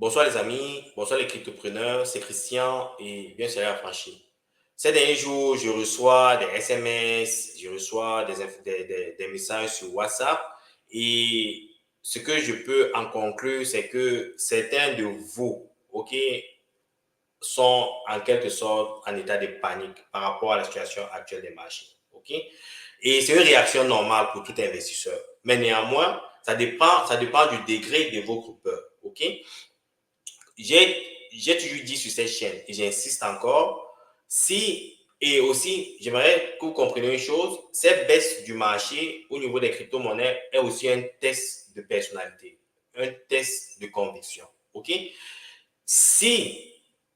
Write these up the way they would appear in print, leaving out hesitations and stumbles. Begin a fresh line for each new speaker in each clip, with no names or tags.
Bonsoir les amis, bonsoir les cryptopreneurs, c'est Christian et bien sûr Affranchi. Ces derniers jours, je reçois des SMS, je reçois des messages sur WhatsApp et ce que je peux en conclure, c'est que certains de vous, ok, sont en quelque sorte en état de panique par rapport à la situation actuelle des marchés, ok. Et c'est une réaction normale pour tout investisseur. Mais néanmoins, ça dépend du degré de votre peur, ok. J'ai toujours dit sur cette chaîne et j'insiste encore, si, et aussi, j'aimerais que vous compreniez une chose, cette baisse du marché au niveau des crypto-monnaies est aussi un test de personnalité, un test de conviction. OK? Si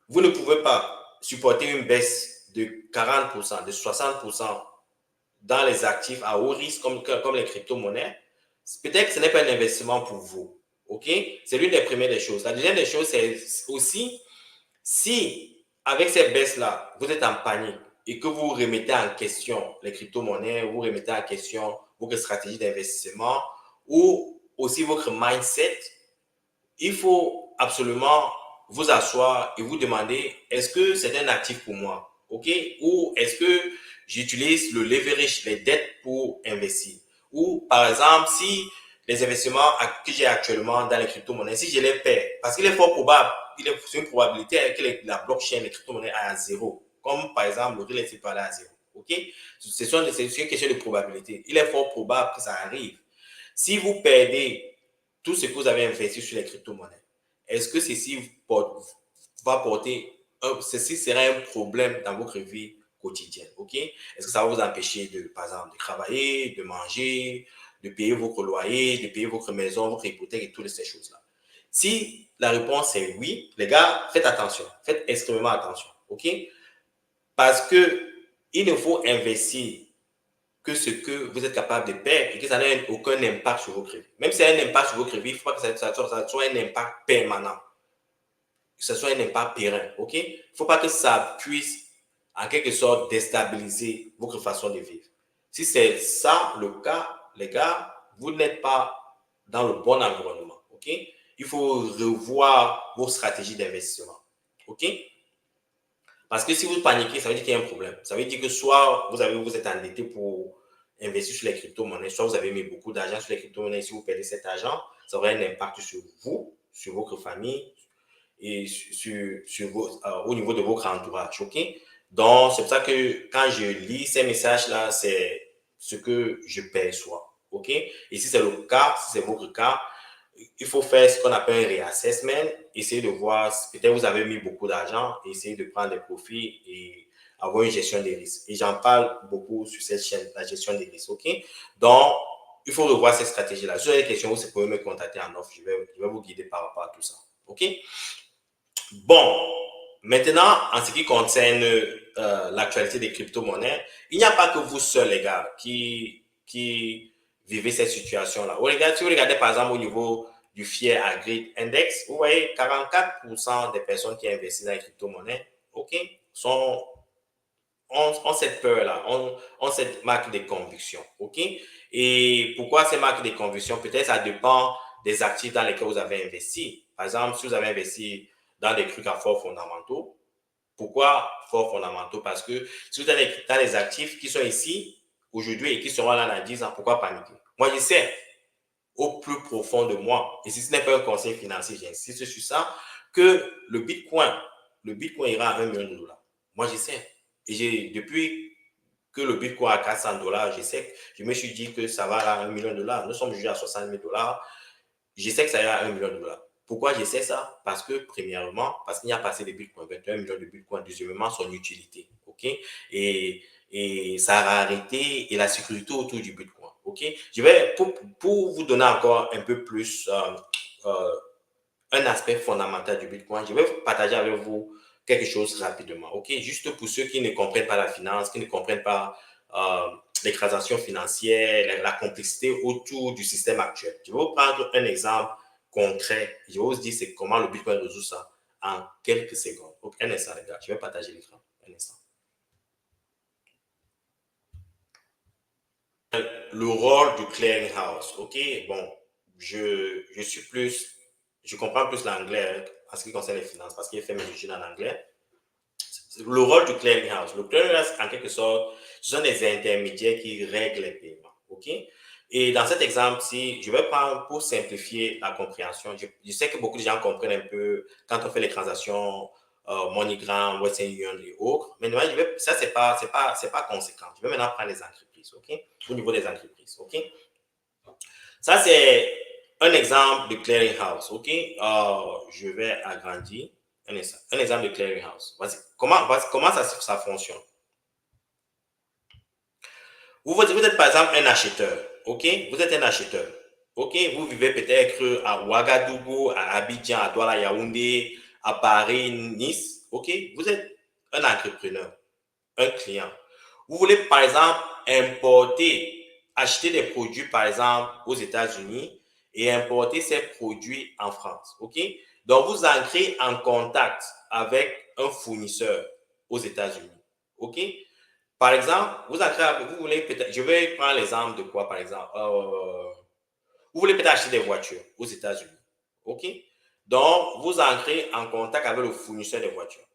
vous ne pouvez pas supporter une baisse de 40%, de 60% dans les actifs à haut risque comme les crypto-monnaies, peut-être que ce n'est pas un investissement pour vous. OK? C'est l'une des premières des choses. La deuxième des choses, c'est aussi si avec ces baisses-là, vous êtes en panique et que vous remettez en question les crypto-monnaies, vous remettez en question votre stratégie d'investissement ou aussi votre mindset, il faut absolument vous asseoir et vous demander est-ce que c'est un actif pour moi, ok? Ou est-ce que j'utilise le leverage, les dettes pour investir? Ou par exemple, si les investissements que j'ai actuellement dans les crypto-monnaies, si je les perds, parce qu'il est fort probable, il est une probabilité que la blockchain, les crypto-monnaies aillent à zéro, comme par exemple le real estate peut aller à zéro, ok? C'est une question de probabilité. Il est fort probable que ça arrive. Si vous perdez tout ce que vous avez investi sur les crypto-monnaies, est-ce que va porter, ceci sera un problème dans votre vie quotidienne, ok? Est-ce que ça va vous empêcher de, par exemple, de travailler, de manger, de payer votre loyer, de payer votre maison, votre hypothèque et toutes ces choses-là? Si la réponse est oui, les gars, faites attention, faites extrêmement attention, ok? Parce que il ne faut investir que ce que vous êtes capable de perdre et que ça n'a aucun impact sur vos crédits. Même si ça a un impact sur vos crédits, il ne faut pas que ça soit un impact permanent, que ce soit un impact périn, ok? Il ne faut pas que ça puisse en quelque sorte déstabiliser votre façon de vivre. Si c'est ça le cas, les gars, vous n'êtes pas dans le bon environnement, ok? Il faut revoir vos stratégies d'investissement, ok? Parce que si vous paniquez, ça veut dire qu'il y a un problème. Ça veut dire que soit vous êtes endetté pour investir sur les crypto-monnaies, soit vous avez mis beaucoup d'argent sur les crypto-monnaies. Si vous perdez cet argent, ça aura un impact sur vous, sur votre famille et au niveau de votre entourage. OK? Donc, c'est pour ça que quand je lis ces messages-là, c'est ce que je perçois. OK? Et si c'est le cas, si c'est votre cas, il faut faire ce qu'on appelle un reassessment, essayer de voir, peut-être vous avez mis beaucoup d'argent, essayer de prendre des profits et avoir une gestion des risques. Et j'en parle beaucoup sur cette chaîne, la gestion des risques, ok? Donc, il faut revoir cette stratégie-là. Si vous avez des questions, vous pouvez me contacter en offre, je vais vous guider par rapport à tout ça, ok? Bon, maintenant, en ce qui concerne l'actualité des crypto-monnaies, il n'y a pas que vous seuls, les gars, qui vivez cette situation-là. Si vous regardez par exemple au niveau du Fear Agreed Index, vous voyez 44% des personnes qui investissent dans les crypto-monnaies, OK, sont, ont cette peur-là, ont cette marque de conviction, OK? Et pourquoi ces marques de conviction? Peut-être ça dépend des actifs dans lesquels vous avez investi. Par exemple, si vous avez investi dans des trucs à forts fondamentaux, pourquoi forts fondamentaux? Parce que si vous avez dans les actifs qui sont ici aujourd'hui et qui seront là dans 10 ans, pourquoi paniquer? Moi, je sais au plus profond de moi, et si ce n'est pas un conseil financier, j'insiste sur ça, que le Bitcoin ira à 1 million de dollars. Moi, je sais. Et depuis que le Bitcoin a 400 dollars, je me suis dit que ça va à 1 million de dollars. Nous sommes jugés à 60 000 dollars. Je sais que ça ira à 1 million de dollars. Pourquoi je sais ça? Parce que, premièrement, parce qu'il n'y a pas assez de Bitcoin, 21 millions de Bitcoin. Deuxièmement, son utilité. OK? Et, et sa rareté et la sécurité autour du Bitcoin. OK? Je vais, pour vous donner encore un peu plus euh, un aspect fondamental du Bitcoin, je vais partager avec vous quelque chose rapidement. OK? Juste pour ceux qui ne comprennent pas la finance, qui ne comprennent pas les transactions financières, la complexité autour du système actuel. Je vais vous prendre un exemple concret. Je vais vous dire c'est comment le Bitcoin résout ça en quelques secondes. Donc, un instant, les gars. Je vais partager l'écran. Un instant. Le rôle du clearinghouse. OK? Bon, je suis plus je comprends plus l'anglais en ce qui concerne les finances parce qu'il fait mes études en anglais. Le rôle du clearinghouse. Le clearinghouse, en quelque sorte, ce sont des intermédiaires qui règlent les paiements. OK? Et dans cet exemple-ci, je vais prendre pour simplifier la compréhension. Je sais que beaucoup de gens comprennent un peu quand on fait les transactions MoneyGram, Western Union et autres. Mais ça, c'est pas conséquent. Je vais maintenant prendre les entreprises. OK? Au niveau des entreprises. OK? Ça, c'est un exemple de clearinghouse. OK? Je vais agrandir. Un exemple de clearinghouse. Comment ça fonctionne? Vous êtes par exemple un acheteur. OK? Vous êtes un acheteur. OK? Vous vivez peut-être à Ouagadougou, à Abidjan, à Douala, Yaoundé, à Paris, Nice. OK? Vous êtes un entrepreneur, un client. Vous voulez par exemple acheter des produits par exemple aux États-Unis et importer ces produits en France. OK? Donc, vous entrez en contact avec un fournisseur aux États-Unis. OK? Par exemple, vous voulez peut-être, je vais prendre l'exemple de quoi, par exemple? Vous voulez peut-être acheter des voitures aux États-Unis. OK? Donc, vous entrez en contact avec le fournisseur de voitures.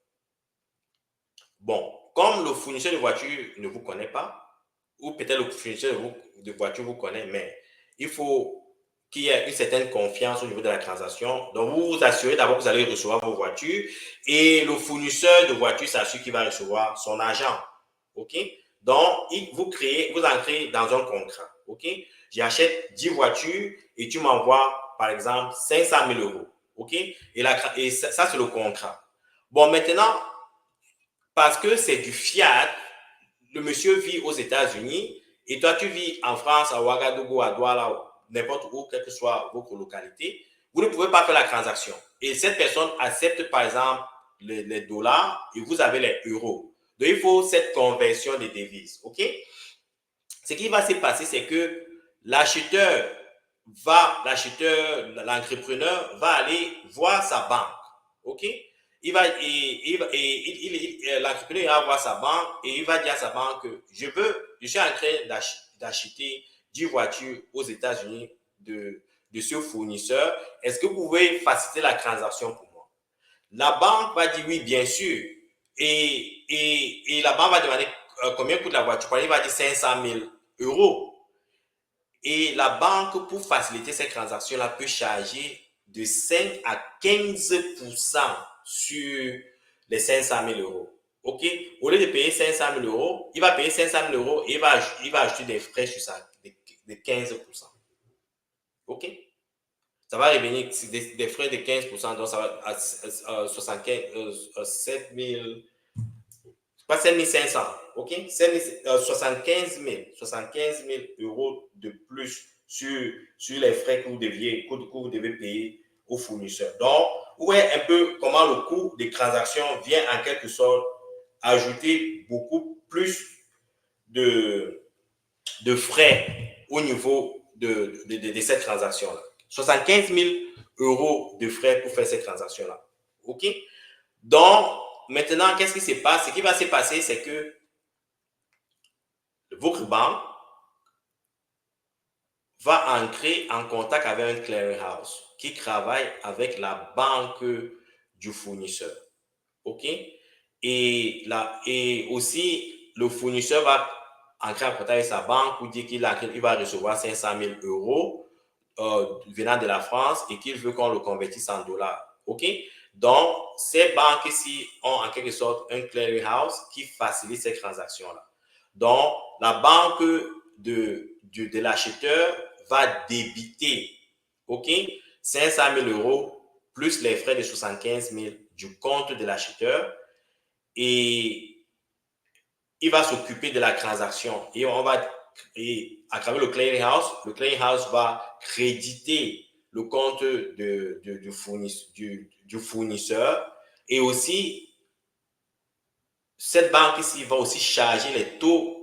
Bon, comme le fournisseur de voitures ne vous connaît pas, ou peut-être le fournisseur de voitures vous connaît, mais il faut qu'il y ait une certaine confiance au niveau de la transaction. Donc, vous vous assurez d'abord que vous allez recevoir vos voitures et le fournisseur de voitures s'assure qu'il va recevoir son argent. OK? Donc, vous entrez dans un contrat. OK? J'achète 10 voitures et tu m'envoies, par exemple, 500 000 euros. OK? Et ça c'est le contrat. Bon, maintenant, parce que c'est du fiat, le monsieur vit aux États-Unis et toi, tu vis en France, à Ouagadougou, à Douala, n'importe où, quelle que soit votre localité, vous ne pouvez pas faire la transaction. Et cette personne accepte, par exemple, les dollars et vous avez les euros. Donc, il faut cette conversion des devises. OK? Ce qui va se passer, c'est que l'entrepreneur va aller voir sa banque. OK? L'entrepreneur va voir sa banque et il va dire à sa banque que je suis en train d'acheter 10 voitures aux États-Unis de ce fournisseur. Est-ce que vous pouvez faciliter la transaction pour moi? La banque va dire oui, bien sûr. Et la banque va demander combien coûte la voiture. Il va dire 500 000 euros. Et la banque, pour faciliter cette transaction-là, peut charger de 5 à 15% sur les 500 000 euros. OK? Au lieu de payer 500 000 euros, il va payer 500 000 euros et il va ajouter des frais sur ça, de 15%. OK? Ça va revenir des frais de 15%, donc ça va à 7 000, pas 7 500, OK? 75 000 euros de plus sur les frais que vous devez payer au fournisseur. Donc, vous voyez un peu comment le coût des transactions vient en quelque sorte ajouter beaucoup plus de frais au niveau de cette transaction-là. 75 000 euros de frais pour faire cette transaction-là. OK? Donc, maintenant, qu'est-ce qui se passe? Ce qui va se passer, c'est que votre banque va entrer en contact avec un clearinghouse qui travaille avec la banque du fournisseur. OK? Et aussi, le fournisseur va entrer en contact avec sa banque pour dire qu'il va recevoir 500 000 euros venant de la France et qu'il veut qu'on le convertisse en dollars. OK? Donc, ces banques-ci ont en quelque sorte un clearinghouse qui facilite ces transactions-là. Donc, la banque de l'acheteur va débiter, OK, 500 000 euros plus les frais de 75 000 du compte de l'acheteur et il va s'occuper de la transaction et à travers le clearinghouse va créditer le compte du fournisseur et aussi cette banque ici va aussi charger les taux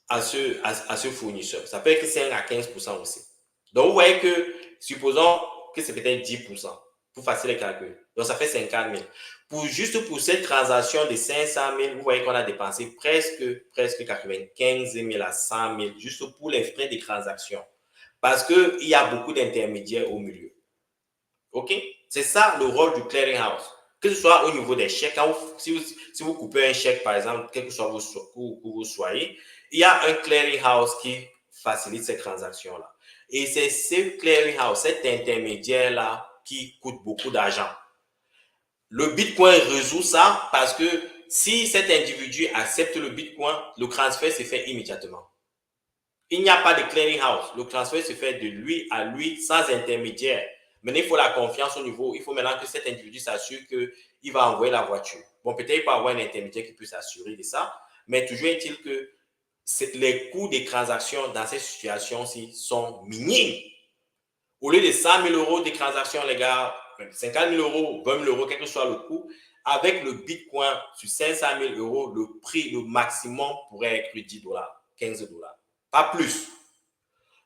à ce fournisseur. Ça peut être 5 à 15% aussi. Donc, vous voyez que, supposons que c'est peut-être 10% pour faciliter les calculs. Donc, ça fait 50 000. Juste pour cette transaction de 500 000, vous voyez qu'on a dépensé presque 95 000 à 100 000 juste pour les frais de transaction. Parce qu'il y a beaucoup d'intermédiaires au milieu. OK? C'est ça le rôle du clearinghouse. Que ce soit au niveau des chèques, si vous coupez un chèque, par exemple, quel que soit où vous soyez, il y a un clearinghouse qui facilite ces transactions-là. Et c'est ce clearinghouse, cet intermédiaire-là, qui coûte beaucoup d'argent. Le Bitcoin résout ça parce que si cet individu accepte le Bitcoin, le transfert se fait immédiatement. Il n'y a pas de clearinghouse. Le transfert se fait de lui à lui sans intermédiaire. Mais il faut la confiance au niveau. Il faut maintenant que cet individu s'assure qu'il va envoyer la voiture. Bon, peut-être il peut avoir un intermédiaire qui peut s'assurer de ça, mais toujours est-il que les coûts des transactions dans ces situations-ci sont minimes. Au lieu de 100 000 euros de transactions, les gars, 50 000 euros, 20 000 euros, quel que soit le coût, avec le Bitcoin sur 500 000 euros, le prix, le maximum pourrait être 10 dollars, 15 dollars, pas plus.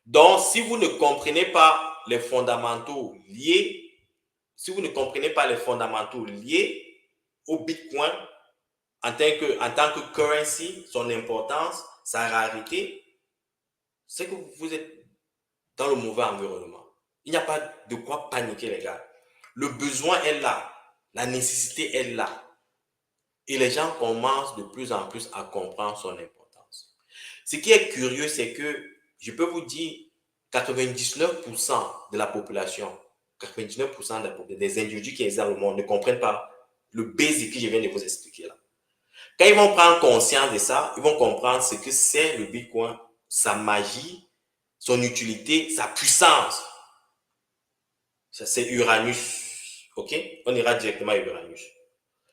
Donc, si vous ne comprenez pas les fondamentaux liés, si vous ne comprenez pas les fondamentaux liés au Bitcoin en tant que currency, son importance, sa rareté, c'est que vous êtes dans le mauvais environnement. Il n'y a pas de quoi paniquer, les gars. Le besoin est là. La nécessité est là. Et les gens commencent de plus en plus à comprendre son importance. Ce qui est curieux, c'est que, je peux vous dire, 99% de la population, 99% des individus qui existent dans le monde ne comprennent pas le basic que je viens de vous expliquer là. Quand ils vont prendre conscience de ça, ils vont comprendre ce que c'est le Bitcoin, sa magie, son utilité, sa puissance. C'est Uranus. OK? On ira directement à Uranus.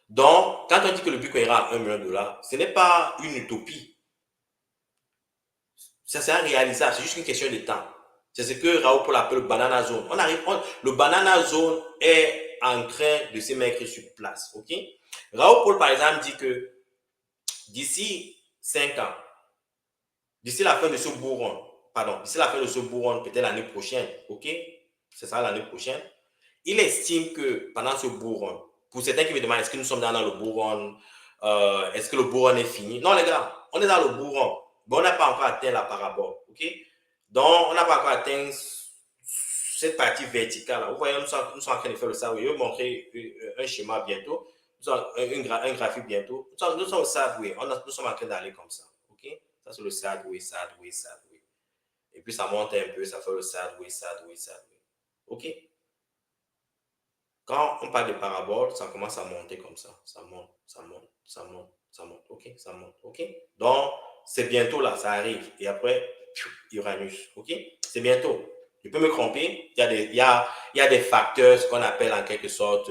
Donc, quand on dit que le Bitcoin ira à 1 million de dollars, ce n'est pas une utopie. Ça, c'est réalisable. C'est juste une question de temps. C'est ce que Raoul Paul appelle le banana zone. Le banana zone est en train de se mettre sur place. OK? Raoul Paul, par exemple, dit que d'ici 5 ans, d'ici la fin de ce bourron, d'ici la fin de ce bourron, peut-être l'année prochaine, OK? C'est ça l'année prochaine. Il estime que pendant ce bourron, pour certains qui me demandent est-ce que nous sommes dans le bourron, est-ce que le bourron est fini? Non, les gars, on est dans le bourron. Mais on n'a pas encore atteint la parabole. OK? Donc, on n'a pas encore atteint cette partie verticale. Vous voyez, nous sommes en train de faire le ça. Je vais vous montrer un schéma bientôt, un graphique bientôt. Nous sommes au sideways. Nous sommes en train d'aller comme ça. OK? Ça, c'est le sideways, sideways, sideways. Et puis, ça monte un peu, ça fait le sideways, sideways, sideways. OK? Quand on parle de parabole, ça commence à monter comme ça. Ça monte, ça monte, ça monte, ça monte. OK? Ça monte. OK? Donc, c'est bientôt là, ça arrive. Et après, Uranus. OK? C'est bientôt. Je peux me tromper. Il y a des facteurs, ce qu'on appelle en quelque sorte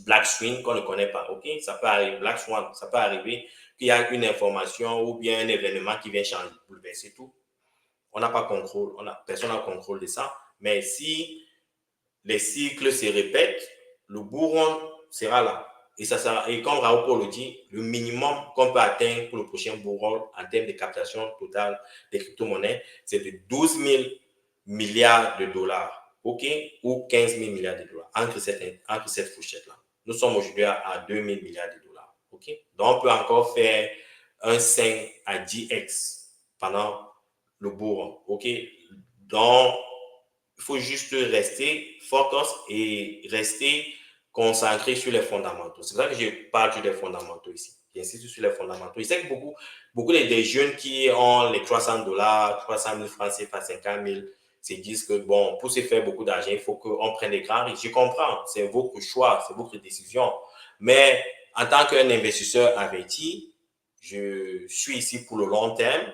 black swing qu'on ne connaît pas. OK? Ça peut arriver, black swan, ça peut arriver qu'il y a une information ou bien un événement qui vient changer, bouleverser tout. On n'a pas contrôle, personne n'a contrôle de ça. Mais si les cycles se répètent, le bourron sera là. Et comme Raoul Paul le dit, le minimum qu'on peut atteindre pour le prochain bourron en termes de captation totale des crypto-monnaies, c'est de 12 000 milliards de dollars, OK, ou 15 000 milliards de dollars, entre cette fourchette-là. Nous sommes aujourd'hui à 2 000 milliards de dollars, OK. Donc, on peut encore faire un 5 à 10x pendant le bourron, OK. Donc, il faut juste rester focus et rester concentré sur les fondamentaux. C'est pour ça que je parle des fondamentaux ici. J'insiste sur les fondamentaux. Je sais que beaucoup des jeunes qui ont les 300 dollars, 300 000 francs CFA, 50 000, se disent que bon, pour se faire beaucoup d'argent, il faut qu'on prenne des grands risques. Je comprends, c'est votre choix, c'est votre décision. Mais en tant qu'un investisseur averti, je suis ici pour le long terme.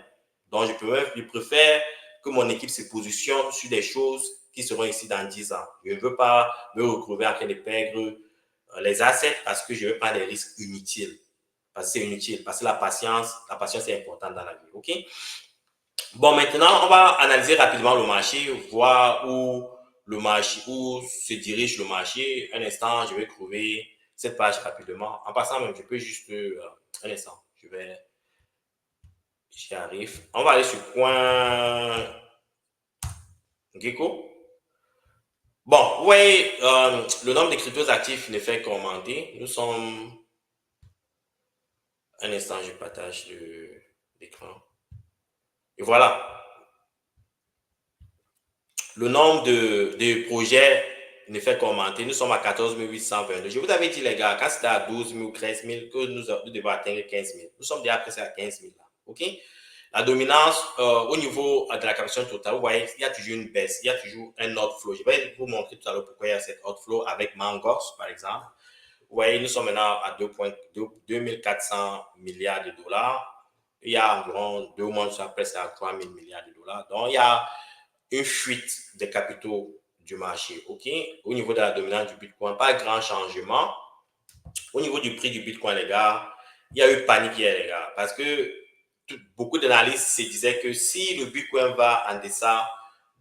Donc, je préfère que mon équipe se positionne sur des choses qui seront ici dans 10 ans. Je ne veux pas me retrouver en train de perdre les assets parce que je ne veux pas des risques inutiles. Parce que c'est inutile. Parce que la patience est importante dans la vie. OK? Bon, maintenant, on va analyser rapidement le marché, voir où se dirige le marché. Un instant, je vais trouver cette page rapidement. En passant, même, je peux juste un instant. J'y arrive. On va aller sur Coin Gecko. Bon, vous voyez, le nombre de cryptos actifs ne fait qu'augmenter. Nous sommes... Un instant, je partage l'écran. Et voilà. Le nombre de projets ne fait qu'augmenter. Nous sommes à 14 822. Je vous avais dit, les gars, quand c'était à 12 000 ou 13 000, que nous devons atteindre 15 000. Nous sommes déjà presque à 15 000 là. OK? La dominance au niveau de la captation totale, vous voyez, il y a toujours une baisse, il y a toujours un outflow. Je vais vous montrer tout à l'heure pourquoi il y a cet outflow avec Mangos, par exemple. Vous voyez, nous sommes maintenant à 2 400 milliards de dollars. Il y a environ 2 mois, nous sommes presque à 3 000 milliards de dollars. Donc, il y a une fuite des capitaux du marché. OK? Au niveau de la dominance du Bitcoin, pas grand changement. Au niveau du prix du Bitcoin, les gars, il y a eu panique hier, les gars, parce que beaucoup d'analystes se disaient que si le Bitcoin va en deçà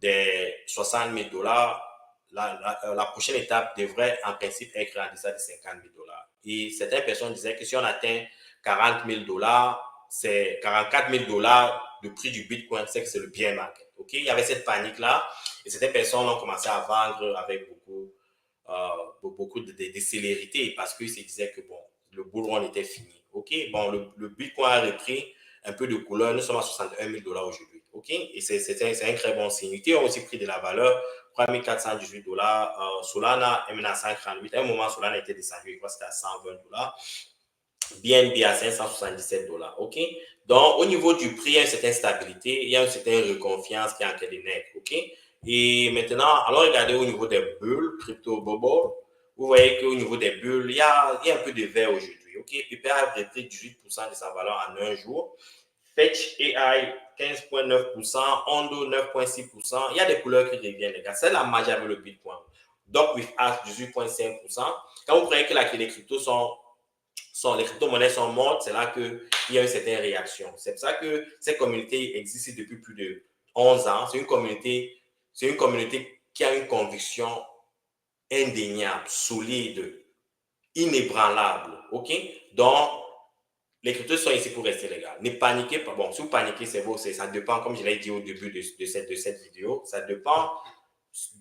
des 60 000 dollars, la prochaine étape devrait en principe être en deçà de 50 000 dollars. Et certaines personnes disaient que si on atteint 40 000 dollars, c'est 44 000 dollars le prix du Bitcoin, c'est que c'est le bear market. OK? Il y avait cette panique-là et certaines personnes ont commencé à vendre avec beaucoup de célérité parce qu'ils se disaient que bon, le bull run était fini. OK? Bon, le Bitcoin a repris un peu de couleur. Nous sommes à 61 000 dollars aujourd'hui. OK? Et c'est un très bon signe. Ils ont aussi pris de la valeur. 3 418 dollars. Solana est maintenant à 138. À un moment, Solana était descendu. Je crois que c'était à 120 dollars. BNB à 577 dollars. OK? Donc, au niveau du prix, il y a une certaine stabilité. Il y a une certaine reconfiance qui est en train de naître. OK? Et maintenant, allons regarder au niveau des bulles, crypto bubble. Vous voyez qu'au niveau des bulles, il y a un peu de vert aujourd'hui. OK? Pepe a repris 18% de sa valeur en un jour. Fetch AI 15,9%, Ondo 9,6%. Il y a des couleurs qui reviennent, les gars. C'est la magie avec le Bitcoin. Donc, with As 18,5%. Quand vous voyez que les cryptos les crypto-monnaies sont mortes, c'est là qu'il y a une certaine réaction. C'est pour ça que cette communauté existe depuis plus de 11 ans. C'est une communauté qui a une conviction indéniable, solide, inébranlable. OK? Donc, les cryptos sont ici pour rester, les gars. Ne paniquez pas. Bon, si vous paniquez, c'est beau. Ça dépend, comme je l'ai dit au début de cette vidéo, ça dépend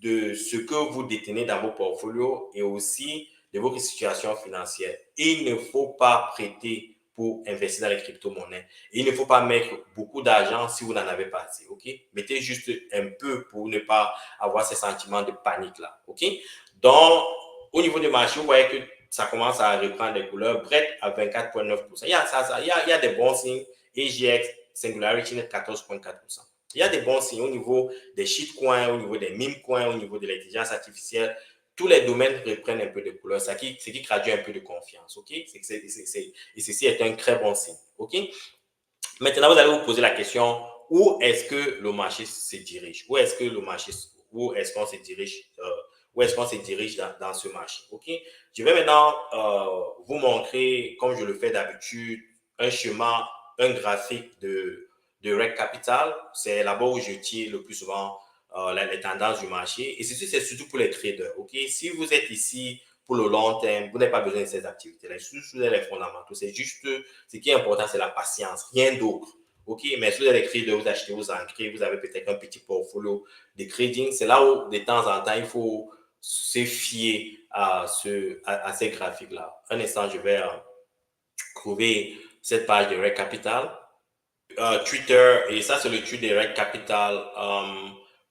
de ce que vous détenez dans vos portfolios et aussi de votre situation financière. Il ne faut pas prêter pour investir dans les crypto-monnaies. Il ne faut pas mettre beaucoup d'argent si vous n'en avez pas assez. OK? Mettez juste un peu pour ne pas avoir ces sentiments de panique-là. OK? Donc, au niveau du marché, vous voyez que ça commence à reprendre des couleurs. Brett à 24,9%. Il y a des bons signes. EGX, Singularity Net 14,4%. Il y a des bons signes au niveau des shitcoins, au niveau des meme coins, au niveau de l'intelligence artificielle. Tous les domaines reprennent un peu de couleur, ce qui traduit un peu de confiance. OK? Et ceci est un très bon signe. OK? Maintenant, vous allez vous poser la question, où est-ce que le marché se dirige? Où est-ce qu'on se dirige dans ce marché? OK? Je vais maintenant vous montrer, comme je le fais d'habitude, un schéma, un graphique de Reg Capital. C'est là-bas où je tire le plus souvent les tendances du marché. Et ceci, c'est surtout pour les traders. OK? Si vous êtes ici pour le long terme, vous n'avez pas besoin de ces activités-là. Surtout les fondamentaux. C'est juste, ce qui est important, c'est la patience, rien d'autre. OK? Mais si vous avez des traders, vous achetez, vous ancrez, vous avez peut-être un petit portfolio de trading. C'est là où, de temps en temps, il faut se fier à ces graphiques-là. Un instant, je vais trouver cette page de Reg Capital. Twitter, et ça, c'est le tweet de Reg Capital.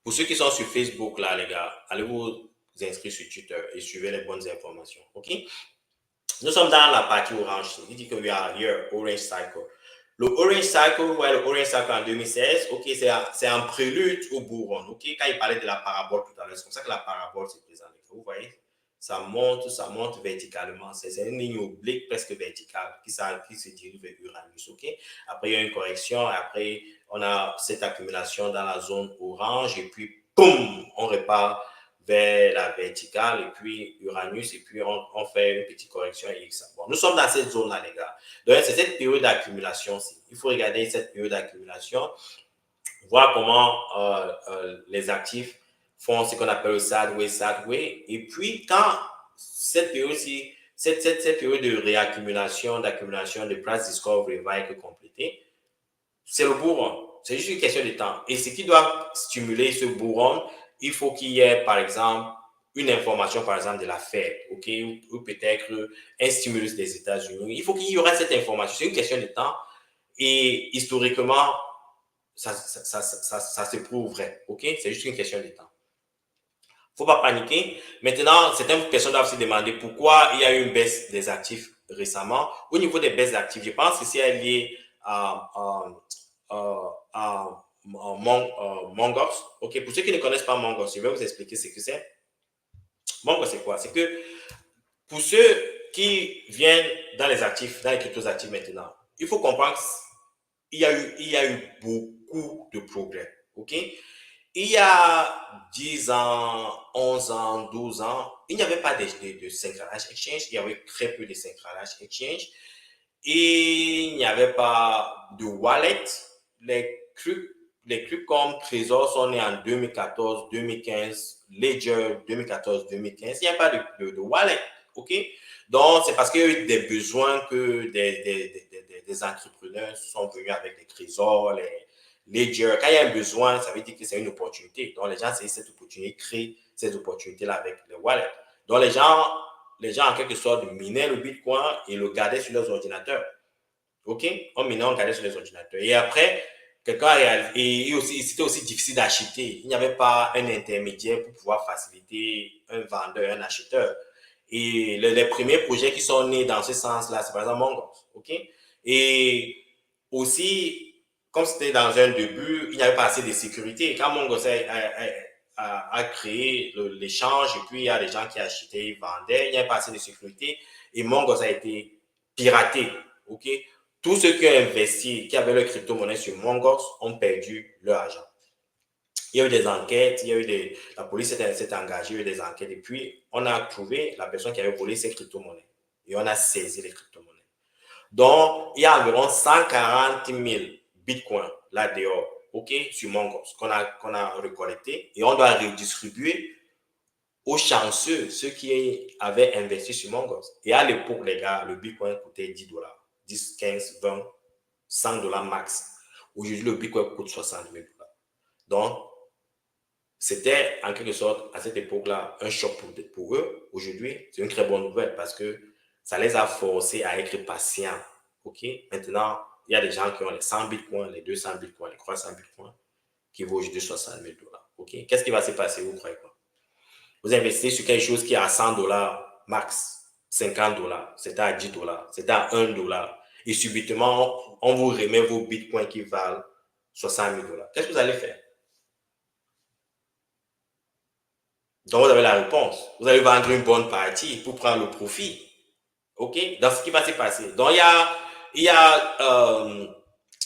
Pour ceux qui sont sur Facebook, là, les gars, allez vous inscrire sur Twitter et suivez les bonnes informations. OK? Nous sommes dans la partie orange. Il dit que we are here, orange cycle. Le orange cycle, ouais, le orange cycle en 2016, OK, c'est un prélude au bull run. OK? Quand il parlait de la parabole tout à l'heure, c'est comme ça que la parabole se présente. Vous voyez? Ça monte verticalement. C'est une ligne oblique presque verticale qui se dirige vers Uranus. OK? Après, il y a une correction. Après, on a cette accumulation dans la zone orange. Et puis, boum, on repart vers la verticale. Et puis, Uranus. Et puis, on fait une petite correction X. Bon, nous sommes dans cette zone-là, les gars. Donc, c'est cette période d'accumulation-ci. Il faut regarder cette période d'accumulation, voir comment les actifs font ce qu'on appelle le sideways. Et puis, quand cette période-ci, cette période de réaccumulation, d'accumulation de price discovery va être complétée, c'est le bull run. C'est juste une question de temps. Et ce qui doit stimuler ce bull run, il faut qu'il y ait, par exemple, une information, par exemple, de la Fed, OK, ou peut-être un stimulus des États-Unis. Il faut qu'il y aura cette information. C'est une question de temps. Et historiquement, ça se prouve vrai. OK? C'est juste une question de temps. faut pas paniquer. Maintenant, certaines personnes doivent se demander pourquoi il y a eu une baisse des actifs récemment. Au niveau des baisses d'actifs, je pense que c'est lié à Mongox. OK, pour ceux qui ne connaissent pas Mongox, je vais vous expliquer ce que c'est. Mongox, c'est quoi? C'est que pour ceux qui viennent dans les actifs, dans les cryptos-actifs maintenant, il faut comprendre qu'il y a eu beaucoup de progrès. OK? Il y a 10 ans, 11 ans, 12 ans, il n'y avait pas de synchronage exchange, il y avait très peu de synchronage exchange et il n'y avait pas de wallet. Les trucs comme Trésor sont nés en 2014, 2015, Ledger 2014, 2015. Il n'y a pas de wallet. OK? Donc, c'est parce qu'il y a eu des besoins que des entrepreneurs sont venus avec des trésors, Ledger. Quand il y a un besoin, ça veut dire que c'est une opportunité. Donc, les gens saisissent cette opportunité, créent ces opportunités-là avec les wallets. Donc, les gens, en quelque sorte, minaient le Bitcoin et le gardaient sur leurs ordinateurs. OK? On minait, on gardait sur les ordinateurs. Et après, quelqu'un a réalisé, et aussi, c'était aussi difficile d'acheter. Il n'y avait pas un intermédiaire pour pouvoir faciliter un vendeur, un acheteur. Et les premiers projets qui sont nés dans ce sens-là, c'est par exemple Mongoose. OK? Et aussi, comme c'était dans un début, il n'y avait pas assez de sécurité. Quand Mongoose a créé l'échange, et puis il y a des gens qui achetaient, vendaient, il n'y avait pas assez de sécurité, et Mongoose a été piraté. OK? Tous ceux qui ont investi, qui avaient leur crypto-monnaie sur Mongox, ont perdu leur argent. Il y a eu des enquêtes, la police s'est engagée, il y a eu des enquêtes, et puis on a trouvé la personne qui avait volé ces crypto-monnaies. Et on a saisi les crypto-monnaies. Donc, il y a environ 140 000 bitcoins là dehors, OK, sur Mongox, qu'on a récolté, et on doit redistribuer aux chanceux, ceux qui avaient investi sur Mongox. Et à l'époque, les gars, le bitcoin coûtait 10 $, 10, 15, 20, 100 $ max. Aujourd'hui, le bitcoin coûte 60 000 $. Donc, c'était en quelque sorte, à cette époque-là, un choc pour eux. Aujourd'hui, c'est une très bonne nouvelle parce que ça les a forcés à être patients. OK? Maintenant, il y a des gens qui ont les 100 bitcoins, les 200 bitcoins, les 300 bitcoins qui vaut aujourd'hui 60 000 $. OK? Qu'est-ce qui va se passer? Vous croyez quoi? Vous investissez sur quelque chose qui est à 100 $ max, 50 $, c'est à 10 $, c'est à 1 $. Et subitement, on vous remet vos bitcoins qui valent 60 000 $. Qu'est-ce que vous allez faire? Donc, vous avez la réponse. Vous allez vendre une bonne partie pour prendre le profit. OK? Dans ce qui va se passer. Donc, il y a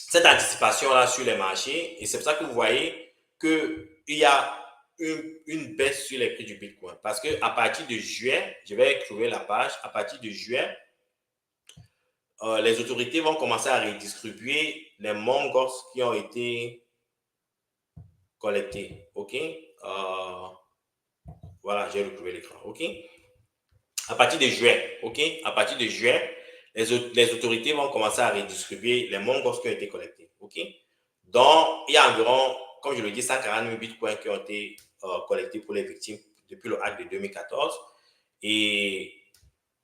cette anticipation-là sur les marchés. Et c'est pour ça que vous voyez qu'il y a une baisse sur les prix du Bitcoin. Parce qu'à partir de juin, je vais trouver la page, à partir de juin, les autorités vont commencer à redistribuer les Mongols qui ont été collectés. OK? Voilà, j'ai retrouvé l'écran. OK? À partir de juin, OK? À partir de juin, les autorités vont commencer à redistribuer les Mongols qui ont été collectés. OK? Donc, il y a environ, comme je le dis, 140 000 bitcoins qui ont été collectés pour les victimes depuis le hack de 2014. Et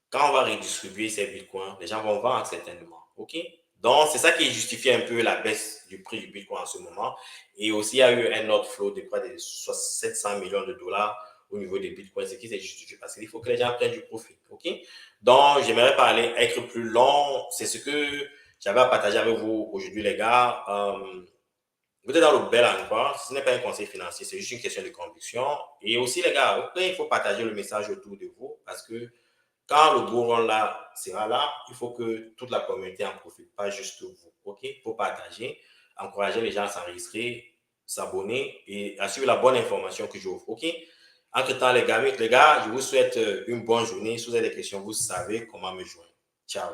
quand on va redistribuer ces bitcoins, les gens vont vendre certainement. OK? Donc, c'est ça qui justifie un peu la baisse du prix du bitcoin en ce moment. Et aussi, il y a eu un autre flot de quoi de 700 millions de dollars au niveau des bitcoins, ce qui s'est justifié parce qu'il faut que les gens prennent du profit. OK? Donc, j'aimerais parler, être plus long. C'est ce que j'avais à partager avec vous aujourd'hui, les gars. Vous êtes dans le bel endroit. Ce n'est pas un conseil financier, c'est juste une question de conviction. Et aussi, les gars, il faut partager le message autour de vous parce que quand le beau rôle là sera là, il faut que toute la communauté en profite, pas juste vous. OK? Il faut partager, encourager les gens à s'enregistrer, s'abonner et assurer la bonne information que j'offre. OK? Entre-temps, les gars, je vous souhaite une bonne journée. Si vous avez des questions, vous savez comment me joindre. Ciao.